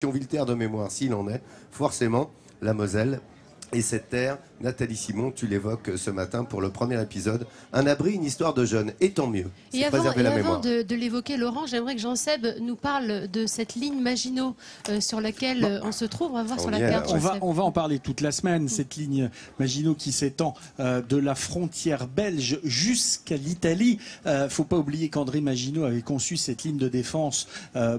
Thionville, terre de mémoire, s'il en est, forcément, la Moselle. Et cette terre, Nathalie Simon, tu l'évoques ce matin pour le premier épisode. Un abri, une histoire de jeunes, et tant mieux. Et avant de l'évoquer, Laurent, j'aimerais que Jean-Seb nous parle de cette ligne Maginot sur laquelle on se trouve. On va voir sur la carte. On va en parler toute la semaine, cette ligne Maginot qui s'étend de la frontière belge jusqu'à l'Italie. Faut pas oublier qu'André Maginot avait conçu cette ligne de défense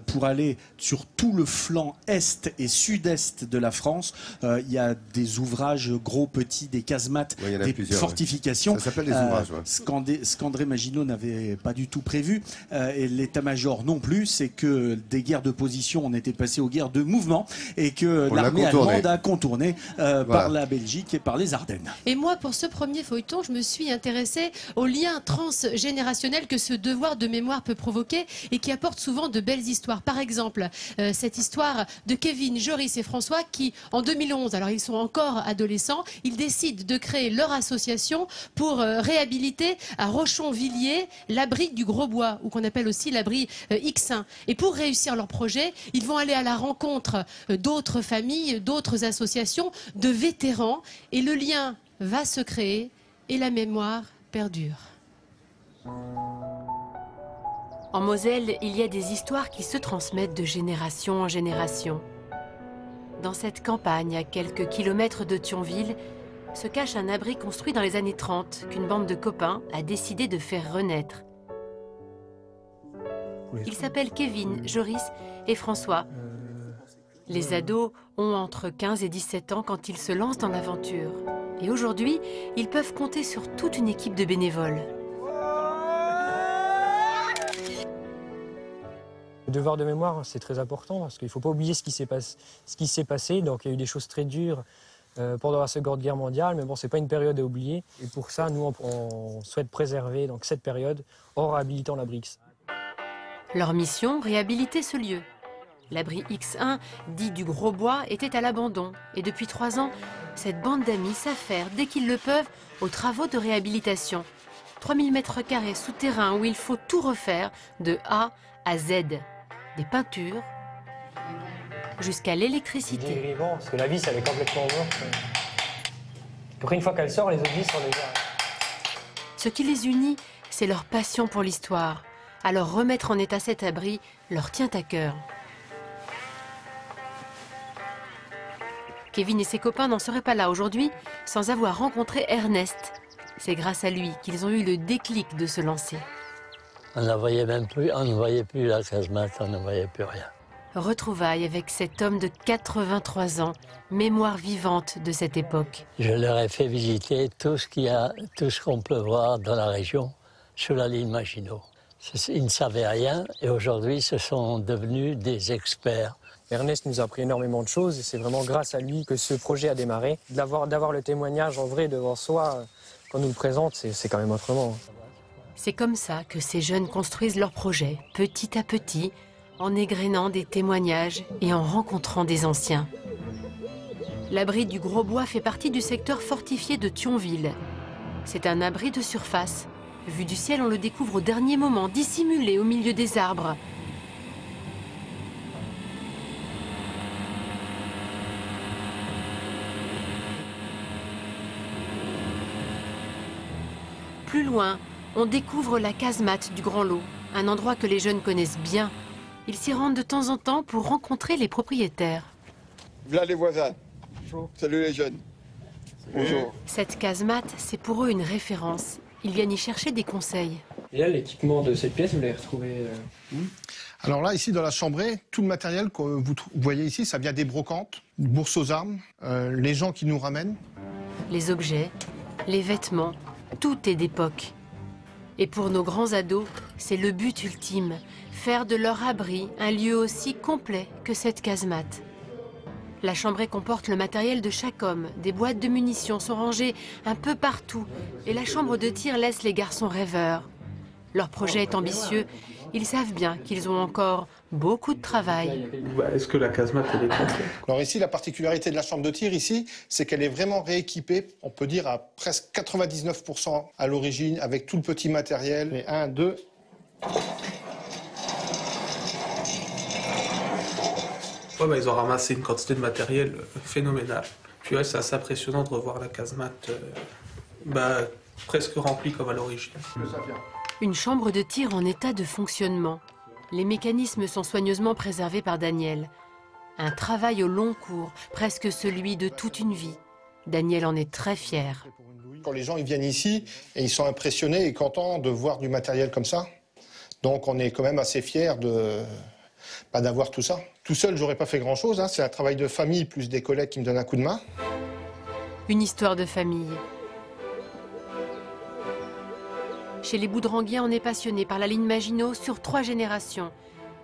pour aller sur tout le flanc est et sud-est de la France. Il y a des ouvrages gros, petits, des casemates, des fortifications. Ça s'appelle des ouvrages. Ce qu'André Maginot n'avait pas du tout prévu, et l'état-major non plus, c'est que des guerres de position, on était passé aux guerres de mouvement, et que l'armée allemande a contourné par la Belgique et par les Ardennes. Et moi, pour ce premier feuilleton, je me suis intéressée au lien transgénérationnel que ce devoir de mémoire peut provoquer et qui apporte souvent de belles histoires. Par exemple, cette histoire de Kevin, Joris et François qui, en 2011, alors ils sont encore adolescents, ils décident de créer leur association pour réhabiliter à Rochon-Villiers l'abri du Grosbois, ou qu'on appelle aussi l'abri X1. Et pour réussir leur projet, ils vont aller à la rencontre d'autres familles, d'autres associations, de vétérans, et le lien va se créer et la mémoire perdure. En Moselle, il y a des histoires qui se transmettent de génération en génération. Dans cette campagne, à quelques kilomètres de Thionville, se cache un abri construit dans les années 30 qu'une bande de copains a décidé de faire renaître. Ils s'appellent Kevin, Joris et François. Les ados ont entre 15 et 17 ans quand ils se lancent dans l'aventure. Et aujourd'hui, ils peuvent compter sur toute une équipe de bénévoles. Le devoir de mémoire, c'est très important parce qu'il ne faut pas oublier ce qui s'est passé. Donc il y a eu des choses très dures pendant la Seconde Guerre mondiale, mais bon, ce n'est pas une période à oublier. Et pour ça, nous, on souhaite préserver donc, cette période en réhabilitant l'abri X. Leur mission, réhabiliter ce lieu. L'abri X1, dit du Grosbois, était à l'abandon. Et depuis 3 ans, cette bande d'amis s'affaire, dès qu'ils le peuvent, aux travaux de réhabilitation. 3000 m² souterrains où il faut tout refaire de A à Z. Des peintures jusqu'à l'électricité. Parce que la vis, elle est complètement morte. Après, une fois qu'elle sort, les autres vis sont déjà... Ce qui les unit, c'est leur passion pour l'histoire. Alors remettre en état cet abri leur tient à cœur. Kevin et ses copains n'en seraient pas là aujourd'hui sans avoir rencontré Ernest. C'est grâce à lui qu'ils ont eu le déclic de se lancer. On ne voyait même plus, on ne voyait plus la casemate, on ne voyait plus rien. Retrouvailles avec cet homme de 83 ans, mémoire vivante de cette époque. Je leur ai fait visiter tout ce qu'on peut voir dans la région, sur la ligne Maginot. Ils ne savaient rien et aujourd'hui, ce sont devenus des experts. Ernest nous a appris énormément de choses et c'est vraiment grâce à lui que ce projet a démarré. D'avoir le témoignage en vrai devant soi, quand on nous le présente, c'est quand même autrement. C'est comme ça que ces jeunes construisent leur projet, petit à petit, en égrénant des témoignages et en rencontrant des anciens. L'abri du Grosbois fait partie du secteur fortifié de Thionville. C'est un abri de surface. Vu du ciel, on le découvre au dernier moment, dissimulé au milieu des arbres. Plus loin, on découvre la casemate du Grand Lot, un endroit que les jeunes connaissent bien. Ils s'y rendent de temps en temps pour rencontrer les propriétaires. Voilà les voisins. Salut les jeunes. Bonjour. Cette casemate, c'est pour eux une référence. Ils viennent y chercher des conseils. Et là, l'équipement de cette pièce, vous l'avez retrouvé Alors là, ici, dans la chambrée, tout le matériel que vous voyez ici, ça vient des brocantes, bourses aux armes, les gens qui nous ramènent. Les objets, les vêtements, tout est d'époque. Et pour nos grands ados, c'est le but ultime, faire de leur abri un lieu aussi complet que cette casemate. La chambrée comporte le matériel de chaque homme, des boîtes de munitions sont rangées un peu partout, et la chambre de tir laisse les garçons rêveurs. Leur projet est ambitieux, ils savent bien qu'ils ont encore beaucoup de travail. Est-ce que la casemate elle est complète? Alors ici, la particularité de la chambre de tir ici, c'est qu'elle est vraiment rééquipée, on peut dire à presque 99% à l'origine, avec tout le petit matériel. Et 1, 2... Ouais, bah, ils ont ramassé une quantité de matériel phénoménale. Puis ouais, c'est assez impressionnant de revoir la casemate presque remplie comme à l'origine. Une chambre de tir en état de fonctionnement. Les mécanismes sont soigneusement préservés par Daniel. Un travail au long cours, presque celui de toute une vie. Daniel en est très fier. Quand les gens ils viennent ici, et ils sont impressionnés et contents de voir du matériel comme ça. Donc on est quand même assez fiers d'avoir tout ça. Tout seul, j'aurais pas fait grand-chose. Hein. C'est un travail de famille, plus des collègues qui me donnent un coup de main. Une histoire de famille. Chez les Boudranguiens, on est passionné par la ligne Maginot sur 3 générations.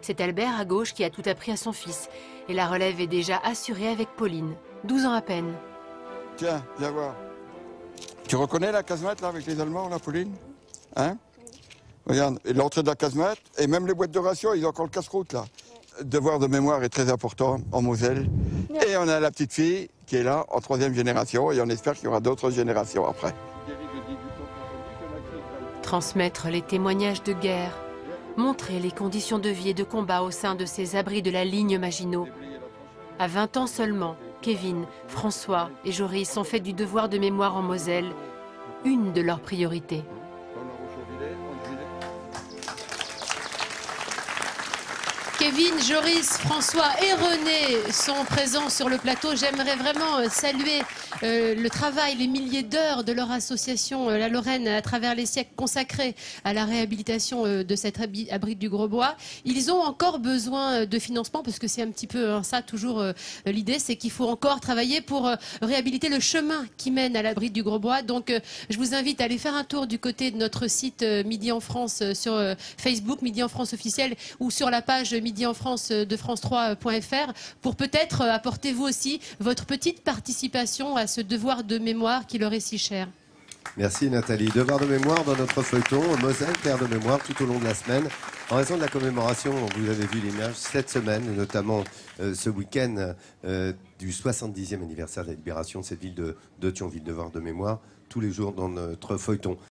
C'est Albert à gauche qui a tout appris à son fils. Et la relève est déjà assurée avec Pauline, 12 ans à peine. Tiens, viens voir. Tu reconnais la casemate là avec les Allemands, là, Pauline? Hein? Regarde, l'entrée de la casemate, et même les boîtes de ration, ils ont encore le casse-croûte là. Le devoir de mémoire est très important en Moselle. Et on a la petite fille qui est là en 3e génération, et on espère qu'il y aura d'autres générations après. Transmettre les témoignages de guerre, montrer les conditions de vie et de combat au sein de ces abris de la ligne Maginot. À 20 ans seulement, Kevin, François et Joris ont fait du devoir de mémoire en Moselle une de leurs priorités. Kevin, Joris, François et René sont présents sur le plateau. J'aimerais vraiment saluer le travail, les milliers d'heures de leur association La Lorraine à travers les siècles consacrés à la réhabilitation de cet abri du Grosbois. Ils ont encore besoin de financement parce que c'est un petit peu ça toujours l'idée, c'est qu'il faut encore travailler pour réhabiliter le chemin qui mène à l'abri du Grosbois. Donc je vous invite à aller faire un tour du côté de notre site Midi en France sur Facebook, Midi en France officiel, ou sur la page Midi en France de France3.fr pour peut-être apporter vous aussi votre petite participation à ce devoir de mémoire qui leur est si cher. Merci Nathalie. Devoir de mémoire dans notre feuilleton Moselle, terre de mémoire tout au long de la semaine. En raison de la commémoration, vous avez vu l'image, cette semaine, notamment ce week-end du 70e anniversaire de la libération de cette ville de Thionville. Devoir de mémoire tous les jours dans notre feuilleton.